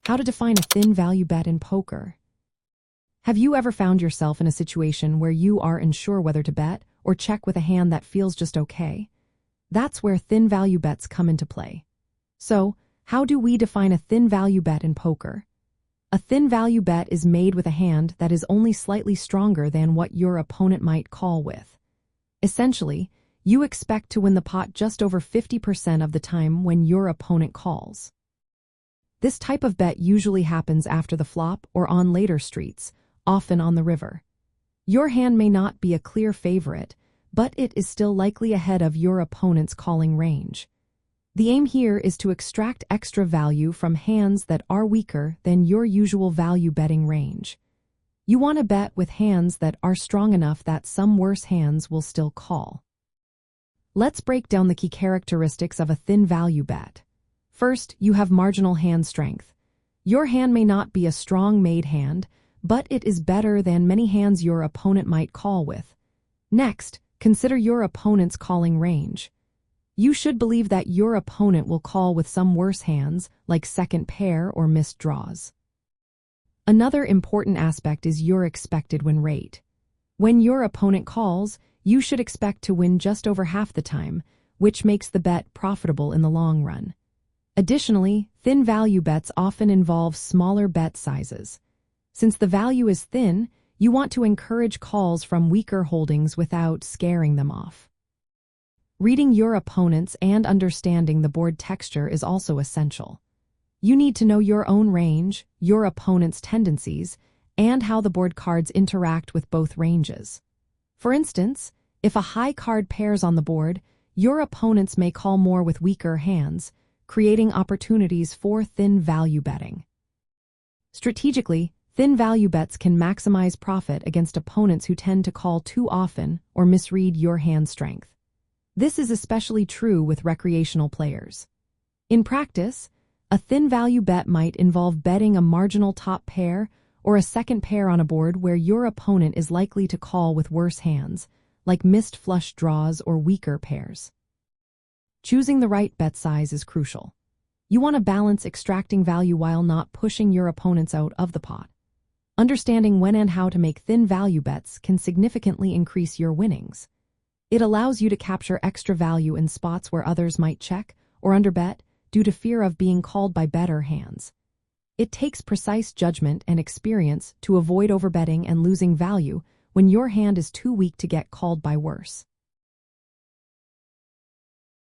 How to define a thin value bet in poker. Have you ever found yourself in a situation where you are unsure whether to bet or check with a hand that feels just okay? That's where thin value bets come into play. So, how do we define a thin value bet in poker? A thin value bet is made with a hand that is only slightly stronger than what your opponent might call with. Essentially, you expect to win the pot just over 50% of the time when your opponent calls. This type of bet usually happens after the flop or on later streets, often on the river. Your hand may not be a clear favorite, but it is still likely ahead of your opponent's calling range. The aim here is to extract extra value from hands that are weaker than your usual value betting range. You want to bet with hands that are strong enough that some worse hands will still call. Let's break down the key characteristics of a thin value bet. First, you have marginal hand strength. Your hand may not be a strong made hand, but it is better than many hands your opponent might call with. Next, consider your opponent's calling range. You should believe that your opponent will call with some worse hands, like second pair or missed draws. Another important aspect is your expected win rate. When your opponent calls, you should expect to win just over half the time, which makes the bet profitable in the long run. Additionally, thin value bets often involve smaller bet sizes. Since the value is thin, you want to encourage calls from weaker holdings without scaring them off. Reading your opponents and understanding the board texture is also essential. You need to know your own range, your opponent's tendencies, and how the board cards interact with both ranges. For instance, if a high card pairs on the board, your opponents may call more with weaker hands, creating opportunities for thin value betting. Strategically, thin value bets can maximize profit against opponents who tend to call too often or misread your hand strength. This is especially true with recreational players. In practice, a thin value bet might involve betting a marginal top pair or a second pair on a board where your opponent is likely to call with worse hands, like missed flush draws or weaker pairs. Choosing the right bet size is crucial. You want to balance extracting value while not pushing your opponents out of the pot. Understanding when and how to make thin value bets can significantly increase your winnings. It allows you to capture extra value in spots where others might check or underbet due to fear of being called by better hands. It takes precise judgment and experience to avoid overbetting and losing value when your hand is too weak to get called by worse.